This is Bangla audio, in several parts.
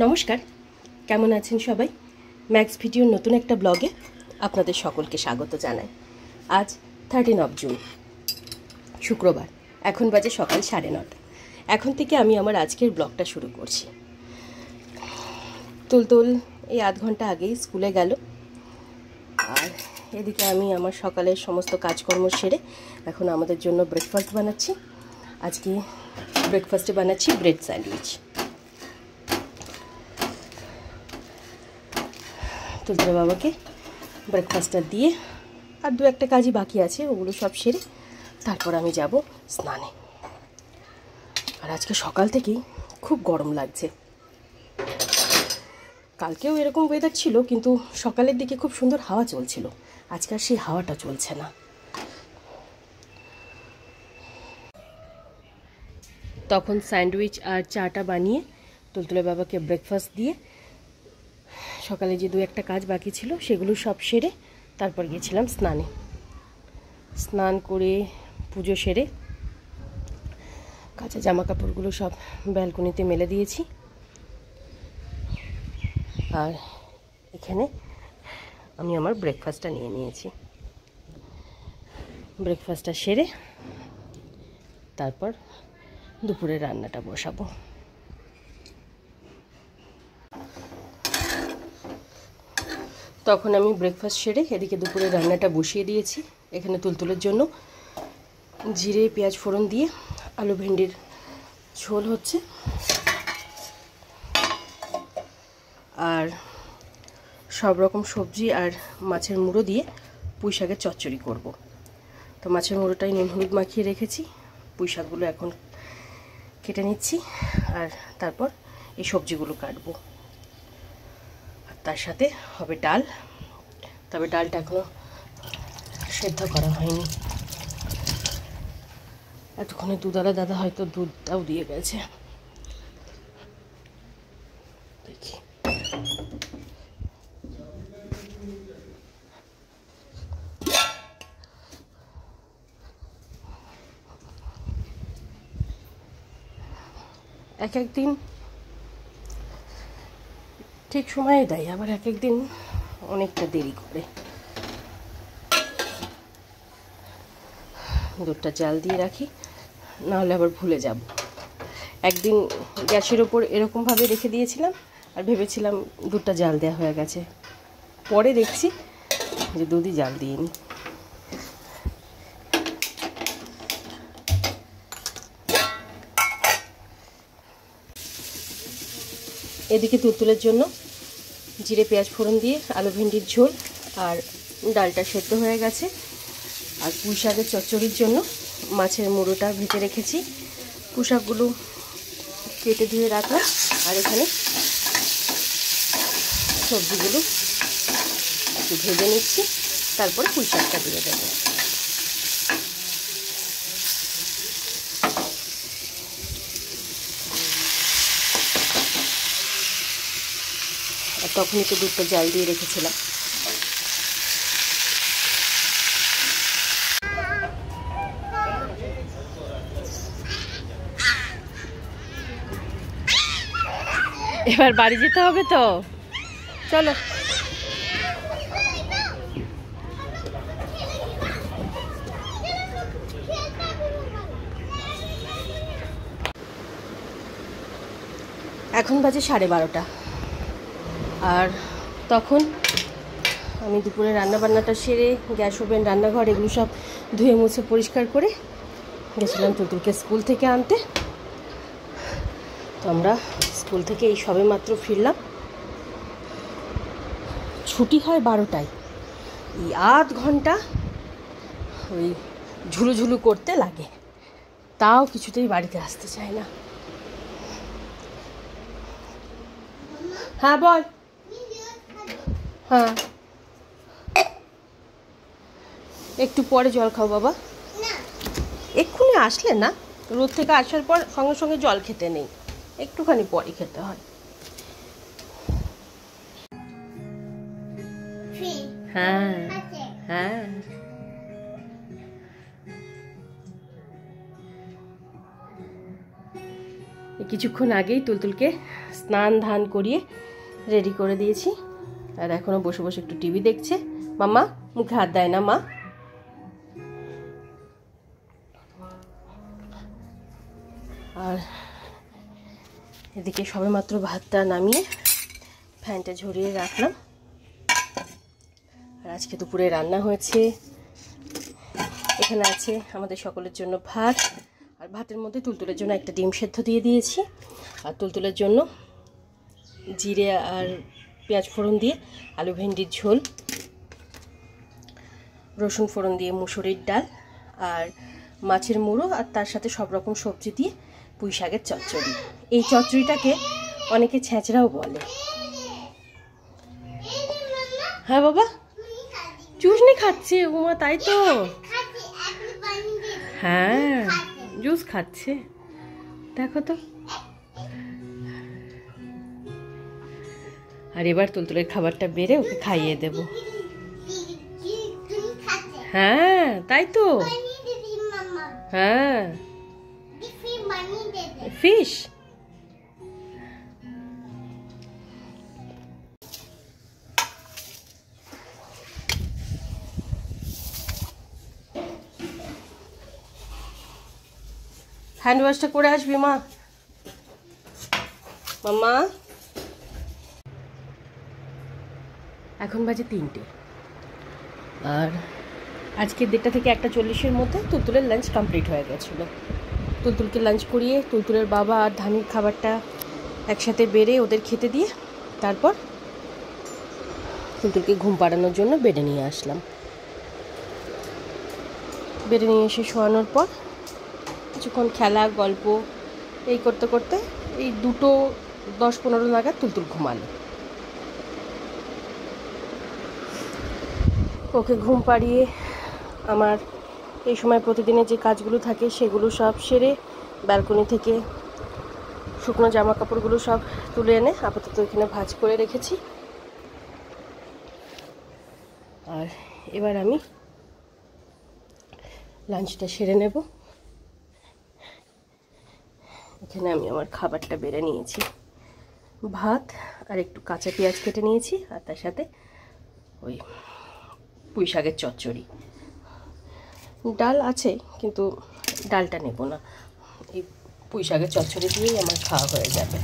নমস্কার, কেমন আছেন সবাই? ম্যাক্স ভিডিওর নতুন একটা ব্লগে আপনাদের সকলকে স্বাগত জানাই। আজ 13 জুন, শুক্রবার। এখন বাজে সকাল 9:30। এখন থেকে আমি আমার আজকের ব্লগটা শুরু করছি। তুলতুল এই আধ ঘন্টা আগেই স্কুলে গেল, আর এদিকে আমি আমার সকালের সমস্ত কাজকর্ম সেরে এখন আমাদের জন্য ব্রেকফাস্ট বানাচ্ছি। আজকে ব্রেকফাস্টে বানাচ্ছি ব্রেড স্যান্ডউইচ। তুলতুলের বাবাকে ব্রেকফাস্টটা দিয়ে আর দু একটা কাজই বাকি আছে, ওগুলো সব সেরে তারপর আমি যাব স্নানে। আর আজকে সকাল থেকেই খুব গরম লাগছে। কালকেও এরকম ওয়েদার ছিল, কিন্তু সকালের দিকে খুব সুন্দর হাওয়া চলছিল। আজকে আর সেই হাওয়াটা চলছে না। তখন স্যান্ডউইচ আর চাটা বানিয়ে তুলতুলের বাবাকে ব্রেকফাস্ট দিয়ে সকালে যে দু একটা কাজ বাকি ছিল সেগুলো সব সেরে তারপর গিয়েছিলাম স্নানে। স্নান করে পুজো সেরে কাঁচা জামা কাপড়গুলো সব ব্যালকনিতে মেলে দিয়েছি। আর এখানে আমি আমার ব্রেকফাস্টটা নিয়ে নিয়েছি। ব্রেকফাস্টটা সেরে তারপর দুপুরের রান্নাটা বসাবো। তখন আমি ব্রেকফাস্ট সেরে এদিকে দুপুরের রান্নাটা বসিয়ে দিয়েছি। এখানে তুলতুলের জন্য জিরে পেঁয়াজ ফোড়ন দিয়ে আলু ভেন্ডির ঝোল হচ্ছে, আর সব রকম সবজি আর মাছের মুড়ো দিয়ে পুঁই শাকের চচ্চড়ি করব। তো মাছের মুড়োটাই নুন হলুদ মাখিয়ে রেখেছি। পুঁই শাকগুলো এখন কেটে নিচ্ছি, আর তারপর এই সবজিগুলো কাটবো। আর তার সাথে হবে ডাল, তবে ডালটা এখনো সেদ্ধ করা হয়নি। এতক্ষণে দুধওয়ালা দাদা হয়তো দুধটাও দিয়ে গেছে। দেখি এক একদিন ঠিক সময়ে দেয়, আবার এক একদিন অনেকটা দেরি করে। দুধটা জাল দিয়ে রাখি, নাহলে আবার ভুলে যাব। একদিন গ্যাসের ওপর এরকমভাবে রেখে দিয়েছিলাম আর ভেবেছিলাম দুধটা জাল দেওয়া হয়ে গেছে, পরে দেখছি যে দুধই জাল দিইনি। এদিকে তুলতুলের জন্য জিরে পেঁয়াজ ফোড়ন দিয়ে আলু ভেন্ডির ঝোল আর ডালটা সেদ্ধ হয়ে গেছে। আর পুঁই শাকের চচ্চড়ির জন্য মাছের মুড়োটা ভেজে রেখেছি। পুঁই শাকগুলো কেটে ধুয়ে রাখলাম, আর এখানে সবজিগুলো একটু ভেজে নিচ্ছি, তারপরে পুঁই শাকটা দিয়ে দেবো। আর তখনই তো দুধটা জাল দিয়ে রেখেছিলাম। এবার বাড়ি যেতে হবে তো, চলো। এখন বাজে 12:30, আর তখন আমি দুপুরে রান্নাবান্নাটা সেরে গ্যাস ওভেন রান্নাঘর এগুলো সব ধুয়ে মুছে পরিষ্কার করে গেছিলাম তুলতুলকে স্কুল থেকে আনতে। তো আমরা স্কুল থেকে এই সবে মাত্র ফিরলাম। ছুটি হয় 12টায়। এই আধ ঘন্টা ওই ঝুলুঝুলু করতে লাগে, তাও কিছুতেই বাড়িতে আসতে চায় না। হ্যাঁ বল। হ্যাঁ, একটু পরে জল খাও বাবা। এক্ষুনি আসলে না, রোদ থেকে আসার পর সঙ্গে সঙ্গে জল খেতে নেই, একটুখানি পরে খেতে হয়। হ্যাঁ হ্যাঁ, কিছুক্ষণ আগেই তুলতুলকে স্নান ধান করিয়ে রেডি করে দিয়েছি, আর এখনও বসে বসে একটু টিভি দেখছে। মাম্মা মুখে হাত দেয় না মা। আর এদিকে সবেমাত্র ভাতটা নামিয়ে ফ্যানটা ঝরিয়ে রাখলাম। আর আজকে দুপুরে রান্না হয়েছে, এখানে আছে আমাদের সকলের জন্য ভাত, আর ভাতের মধ্যে তুলতুলের জন্য একটা ডিম সেদ্ধ দিয়ে দিয়েছি, আর তুলতুলের জন্য জিরে আর পেঁয়াজ ফোড়ন দিয়ে আলু ভেন্ডির ঝোল, রসুন ফোড়ন দিয়ে মুসুরির ডাল, আর মাছের মুড়ো, আর তার সাথে সব রকম সবজি দিয়ে পুঁই শাকের চচ্চড়ি। এই চচ্চড়িটাকে অনেকে ছেঁচড়াও বলে। হ্যাঁ বাবা, চুষনি খাচ্ছে উমা, তাই তো? হ্যাঁ জুস খাচ্ছে, দেখো তো। আর এবার তুলতুলের খাবারটা বেড়ে ওকে খাইয়ে দেব। হ্যাঁ তাই তো, হ্যাঁ ফিশ। হ্যান্ড ওয়াশটা করে আসবি মা। মাম্মা এখন বাজে 3টে, আর আজকের 1:30 থেকে 1:40-এর মধ্যে তুলতুলের লাঞ্চ কমপ্লিট হয়ে গেছিলো। তুলতুলকে লাঞ্চ করিয়ে তুলতুলের বাবা আর ধানির খাবারটা একসাথে বেড়ে ওদের খেতে দিয়ে তারপর তুলতুলকে ঘুম পাড়ানোর জন্য বেডে নিয়ে আসলাম। বেডে নিয়ে এসে শোয়ানোর পর কিছুক্ষণ খেলা গল্প এই করতে করতে এই 2:10-15 নাগাদ তুলতুল ঘুমালো। ওকে ঘুম পাড়িয়ে আমার এই সময় প্রতিদিনের যে কাজগুলো থাকে সেগুলো সব সেরে ব্যালকনি থেকে শুকনো জামা কাপড়গুলো সব তুলে এনে আপাতত এখানে ভাঁজ করে রেখেছি। আর এবার আমি লাঞ্চটা সেরে নেব। এখানে আমি আমার খাবারটা বেড়ে নিয়েছি, ভাত আর একটু কাঁচা পেঁয়াজ কেটে নিয়েছি, আর তার সাথে ওই পুঁই শাকের চচ্চড়ি। ডাল আছে কিন্তু ডালটা নেব না, এই পুঁই শাকের চচ্চড়ি দিয়েই আমার খাওয়া হয়ে যাবে।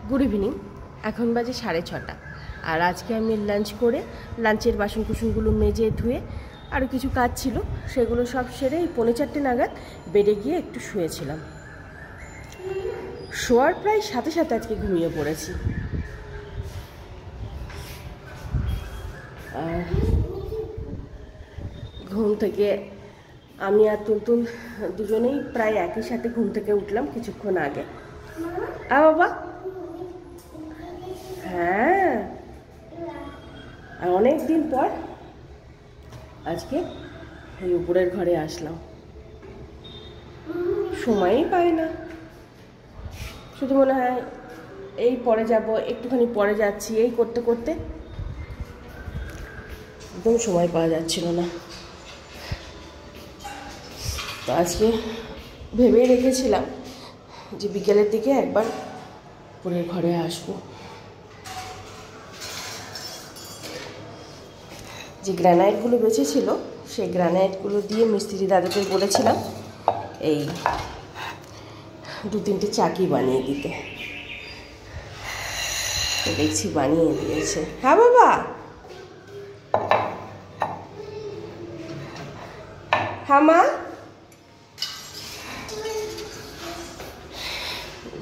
গুড ইভিনিং, এখন বাজে 6:30, আর আজকে আমি লাঞ্চ করে লাঞ্চের বাসন কুসনগুলো মেজে ধুয়ে আরও কিছু কাজ ছিল সেগুলো সব সেরে এই 4:45 নাগাদ বেডে গিয়ে একটু শুয়েছিলাম। শোয়ার প্রায় সাথে সাথে আজকে ঘুমিয়ে পড়েছি। আর ঘুম থেকে আমি আর তুলতুল দুজনেই প্রায় একই সাথে ঘুম থেকে উঠলাম কিছুক্ষণ আগে। বাবা হ্যাঁ, আর অনেক দিন পর আজকে এই উপরের ঘরে আসলাম। সময়ই পাই না, শুধু মনে হয় এই পরে যাব, একটুখানি পরে যাচ্ছি, এই করতে করতে একদম সময় পাওয়া যাচ্ছিল না। তো আজকে ভেবেই রেখেছিলাম যে বিকেলের দিকে একবার উপরের ঘরে আসবো। যে গ্রানাইটগুলো বেঁচেছিল সেই গ্রানাইটগুলো দিয়ে মিস্ত্রি দাদাদের বলেছিলাম এই 2-3টে চাকি বানিয়ে দিতে, তো দেখছি বানিয়ে দিয়েছে। হ্যাঁ বাবা, হ্যাঁ মা।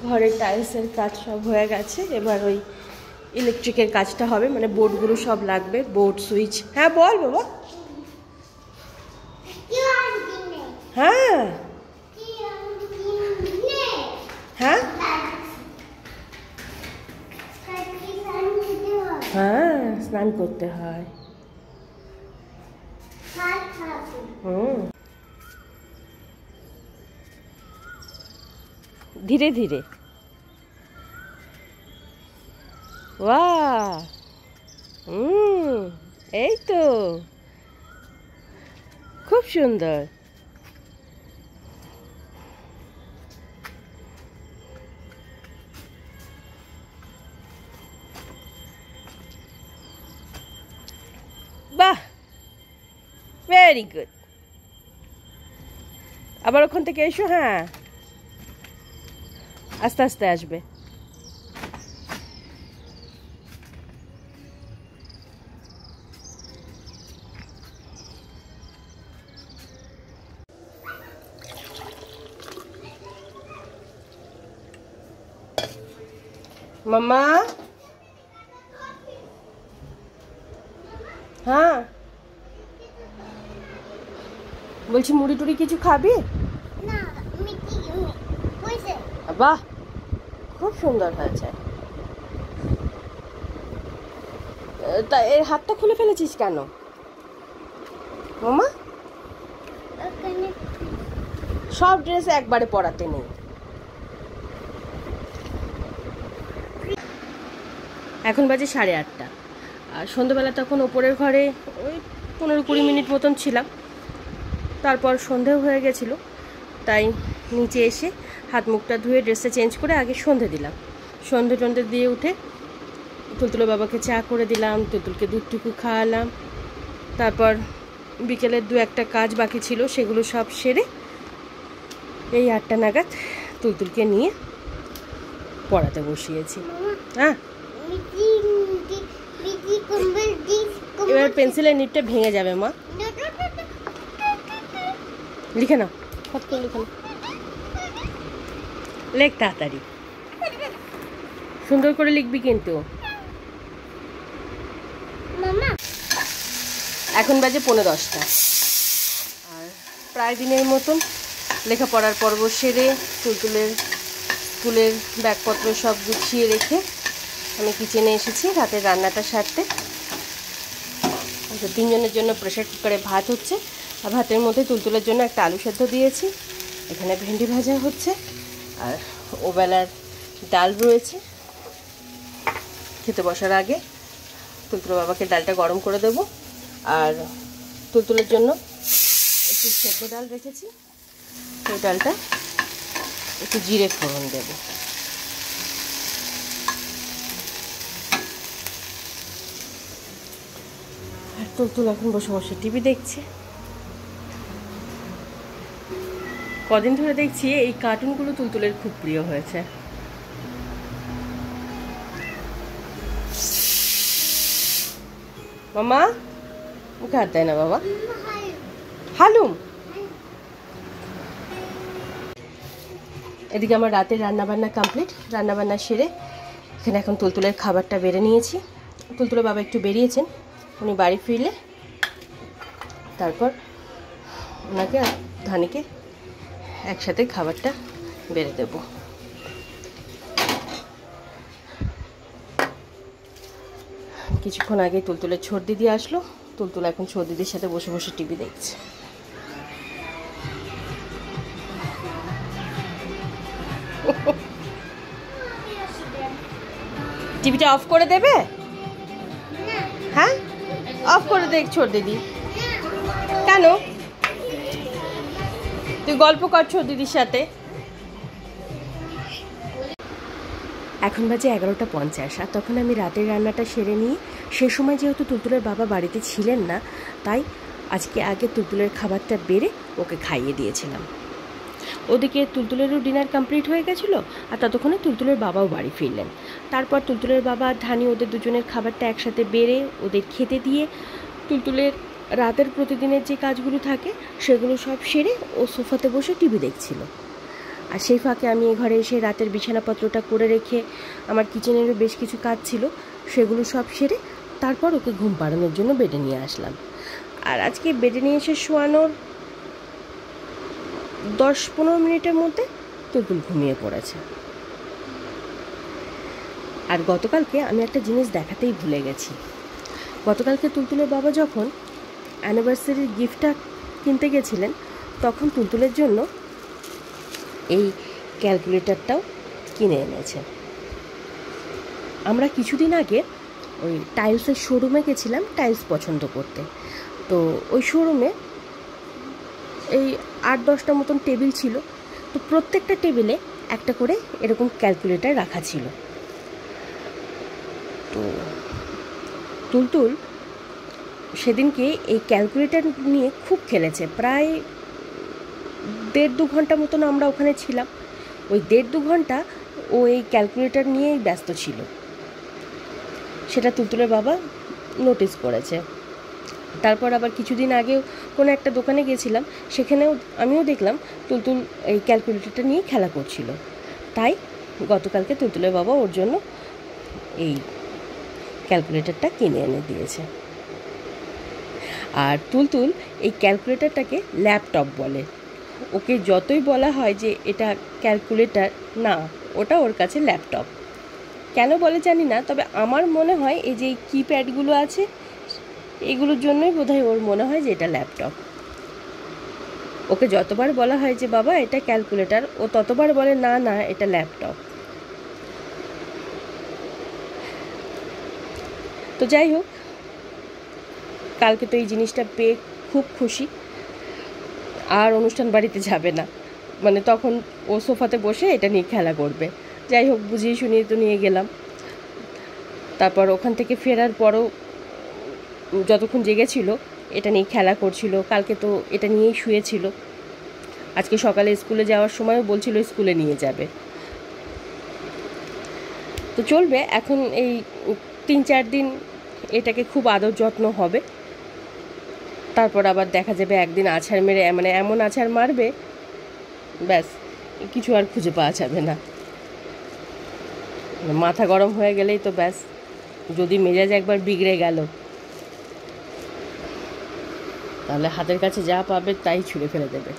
ঘরের টাইলসের কাজ সব হয়ে গেছে, এবার ওই ইলেকট্রিকের কাজটা হবে, মানে বোর্ডগুলো সব লাগবে, বোর্ড সুইচ। হ্যাঁ বল বাবা। হ্যাঁ হ্যাঁ হ্যাঁ স্নান করতে হয়। ধীরে ধীরে। বাহ, এই তো খুব সুন্দর। Very good. আবার ওখান থেকে এসো। হ্যাঁ, আস্তে আস্তে আসবে। মাম্মা, হ্যাঁ বলছি মুড়ি টুড়ি কিছু খাবি? বাহ, খুব সুন্দর হয়েছে। তা এর হাতটা খুলে ফেলেছিস কেন মামা? সব ড্রেস একবারে পরাতে নেই। এখন বাজে 8:30, আর সন্ধ্যেবেলা তখন ওপরের ঘরে ওই 15-20 মিনিট মতন ছিলাম। তারপর সন্ধেও হয়ে গেছিলো, তাই নিচে এসে হাত মুখটা ধুয়ে ড্রেসটা চেঞ্জ করে আগে সন্ধে দিলাম। সন্ধে টন্ধে দিয়ে উঠে তুলতুলের বাবাকে চা করে দিলাম, তুলতুলকে দুধটুকু খাওয়ালাম। তারপর বিকেলের 2-1টা কাজ বাকি ছিল, সেগুলো সব সেরে এই 8টা নাগাদ তুলতুলকে নিয়ে পড়াতে বসিয়েছি। হ্যাঁ, এবার পেন্সিলের নিটটা ভেঙে যাবে মা। লিখে নাও, ফট করে লিখে নাও, লেখ তাড়াতাড়ি, সুন্দর করে লিখবি কিন্তু। এখন বাজে 10:45, আর প্রায় দিনের মতন লেখাপড়ার পর্ব সেরে তুলতুলের স্কুলের ব্যাগপত্র সব গুছিয়ে রেখে আমি কিচেনে এসেছি রাতের রান্নাটা সারতে। 3 জনের জন্য প্রেসার কুকারে ভাত হচ্ছে, আর ভাতের মধ্যে তুলতুলের জন্য একটা আলু সেদ্ধ দিয়েছি। এখানে ভেন্ডি ভাজা হচ্ছে, আর ওবেলার ডাল রয়েছে। খেতে বসার আগে তুলতুলের বাবাকে ডালটা গরম করে দেব, আর তুলতুলের জন্য একটু সেদ্ধ ডাল রেখেছি, সেই ডালটা একটু জিরে ফোড়ন দেব। আর তুলতুল এখন বসে বসে টিভি দেখছে। কদিন ধরে দেখছি এই কার্টুনগুলো তুলতুলের খুব প্রিয় হয়েছে। মামা, মুখে হাত দেয় না বাবা। হালুম। এদিকে আমার রাতের রান্নাবান্না কমপ্লিট। রান্নাবান্না সেরে এখানে এখন তুলতুলের খাবারটা বেড়ে নিয়েছি। তুলতুলের বাবা একটু বেরিয়েছেন, উনি বাড়ি ফিরলে তারপর ওনাকে আর ধানিকে একসাথে খাবারটা বেড়ে দেব। কিছুক্ষণ আগে তুলতুলের ছোট দিদি আসলো। তুলতুল এখন ছোট দিদির সাথে বসে বসে টিভি দেখছে। টিভিটা অফ করে দেবে? হ্যাঁ, অফ করে দেখ ছোট দিদি। কেন? তুই গল্প কর ছোট দিদির সাথে। এখন বাজে 11:50, আর তখন আমি রাতের রান্নাটা সেরে নিই। সে সময় যেহেতু তুলতুলের বাবা বাড়িতে ছিলেন না, তাই আজকে আগে তুলতুলের খাবারটা বেড়ে ওকে খাইয়ে দিয়েছিলাম। ওদিকে তুলতুলেরও ডিনার কমপ্লিট হয়ে গেছিলো, আর ততক্ষণে তুলতুলের বাবাও বাড়ি ফিরলেন। তারপর তুলতুলের বাবা আর ধানি ওদের দুজনের খাবারটা একসাথে বেড়ে ওদের খেতে দিয়ে তুলতুলের রাতের প্রতিদিনের যে কাজগুলো থাকে সেগুলো সব সেরে ও সোফাতে বসে টিভি দেখছিল। আর সেই ফাঁকে আমি ঘরে এসে রাতের বিছানাপত্রটা করে রেখে আমার কিচেনেরও বেশ কিছু কাজ ছিল, সেগুলো সব সেরে তারপর ওকে ঘুম পাড়ানোর জন্য বেডে নিয়ে আসলাম। আর আজকে বেডে নিয়ে এসে শোয়ানোর 10-15 মিনিটের মধ্যে তুলতুল ঘুমিয়ে পড়েছে। আর গতকালকে আমি একটা জিনিস দেখাতেই ভুলে গেছি। গতকালকে তুলতুলের বাবা যখন অ্যানিভার্সারির গিফটটা কিনতে গেছিলেন, তখন তুলতুলের জন্য এই ক্যালকুলেটরটাও কিনে এনেছে। আমরা কিছুদিন আগে ওই টাইলসের শোরুমে গেছিলাম টাইলস পছন্দ করতে। তো ওই শোরুমে এই 8-10টা মতন টেবিল ছিল, তো প্রত্যেকটা টেবিলে একটা করে এরকম ক্যালকুলেটর রাখা ছিল। তো তুলতুল সেদিনকে এই ক্যালকুলেটর নিয়ে খুব খেলেছে। প্রায় 1.5-2 ঘন্টা মতন আমরা ওখানে ছিলাম। ওই 1.5-2 ঘন্টা ও এই ক্যালকুলেটর নিয়েই ব্যস্ত ছিল। সেটা তুলতুলের বাবা নোটিস করেছে। তারপর আবার কিছুদিন আগেও কোনো একটা দোকানে গেছিলাম, সেখানেও আমিও দেখলাম তুলতুল এই ক্যালকুলেটরটা নিয়ে খেলা করছিল। তাই গতকালকে তুলতুলের বাবা ওর জন্য এই ক্যালকুলেটরটা কিনে এনে দিয়েছে। আর তুলতুল এই ক্যালকুলেটরটাকে ল্যাপটপ বলে। ওকে যতই বলা হয় যে এটা ক্যালকুলেটর, না, ওটা ওর কাছে ল্যাপটপ। কেন বলে জানি না, তবে আমার মনে হয় এই যে কিপ্যাডগুলো আছে এগুলোর জন্যই বোধহয় ওর মনে হয় যে এটা ল্যাপটপ। ওকে যতবার বলা হয় যে বাবা এটা ক্যালকুলেটর, ও ততবার বলে না না এটা ল্যাপটপ। তো যাই হোক, কালকে তো এই জিনিসটা পেয়ে খুব খুশি। আর অনুষ্ঠান বাড়িতে যাবে না, মানে তখন ও সোফাতে বসে এটা নিয়ে খেলা করবে। যাই হোক, বুঝিয়ে শুনিয়ে তো নিয়ে গেলাম। তারপর ওখান থেকে ফেরার পরও যতক্ষণ জেগেছিল এটা নিয়ে খেলা করছিল। কালকে তো এটা নিয়েই শুয়েছিল। আজকে সকালে স্কুলে যাওয়ার সময়ও বলছিল স্কুলে নিয়ে যাবে। তো চলবে এখন এই 3-4 দিন এটাকে খুব আদর যত্ন হবে। তারপর আবার দেখা যাবে একদিন আছাড় মেরে, মানে এমন আছাড় মারবে ব্যাস কিছু আর খুঁজে পাওয়া যাবে না। মাথা গরম হয়ে গেলেই তো ব্যাস, যদি মেজাজ একবার বিগড়ে গেল তাহলে হাতের কাছে যা পাবে তাই ছুঁড়ে ফেলে দেবে।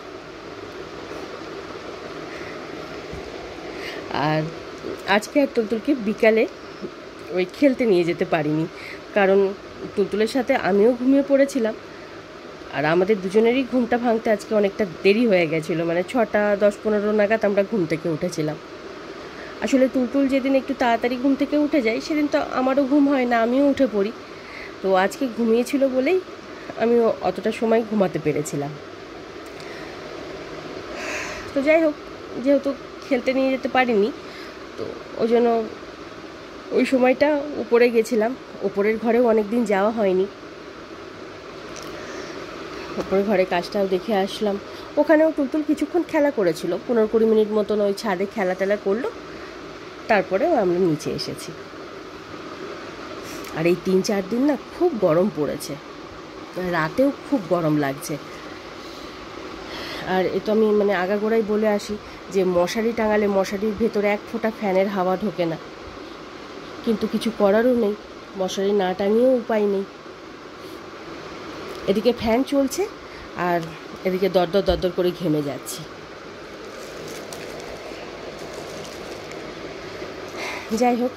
আর আজকে আর তুলতুলকে বিকালে ওই খেলতে নিয়ে যেতে পারিনি, কারণ তুলতুলের সাথে আমিও ঘুমিয়ে পড়েছিলাম। আর আমাদের দুজনেরই ঘুমটা ভাঙতে আজকে অনেকটা দেরি হয়ে গেছিলো, মানে 6টা 10-15 নাগাদ আমরা ঘুম থেকে উঠেছিলাম। আসলে তুলতুল যেদিন একটু তাড়াতাড়ি ঘুম থেকে উঠে যায় সেদিন তো আমারও ঘুম হয় না, আমিও উঠে পড়ি। তো আজকে ঘুমিয়েছিল বলেই আমিও অতটা সময় ঘুমাতে পেরেছিলাম। তো যাই হোক, যেহেতু খেলতে নিয়ে যেতে পারিনি, তো ওই জন্য ওই সময়টা উপরে গেছিলাম। উপরের ঘরেও অনেক দিন যাওয়া হয়নি। উপরের ঘরে কাজটাও দেখে আসলাম। ওখানেও তুলতুল কিছুক্ষণ খেলা করেছিল, 15-20 মিনিট মতন ওই ছাদে খেলা টেলা করলো। তারপরেও আমরা নিচে এসেছি। আর এই 3-4 দিন না খুব গরম পড়েছে, রাতেও খুব গরম লাগছে। আর এ তো আমি মানে আগাগোড়াই বলে আসি যে মশারি টাঙালে মশারির ভেতরে এক ফোঁটা ফ্যানের হাওয়া ঢোকে না, কিন্তু কিছু করারও নেই, মশারি না টাঙিয়েও উপায় নেই। এদিকে ফ্যান চলছে আর এদিকে দরদর দরদর করে ঘেমে যাচ্ছি। যাই হোক,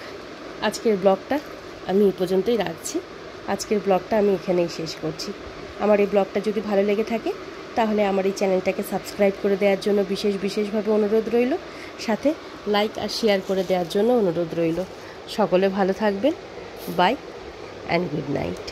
আজকের ব্লগটা আমি এই পর্যন্তই রাখছি। আজকের ব্লগটা আমি এখানেই শেষ করছি। আমার এই ব্লগটা যদি ভালো লেগে থাকে তাহলে আমার এই চ্যানেলটাকে সাবস্ক্রাইব করে দেওয়ার জন্য বিশেষভাবে অনুরোধ রইল, সাথে লাইক আর শেয়ার করে দেওয়ার জন্য অনুরোধ রইল। সকলে ভালো থাকবেন। Bye and good night.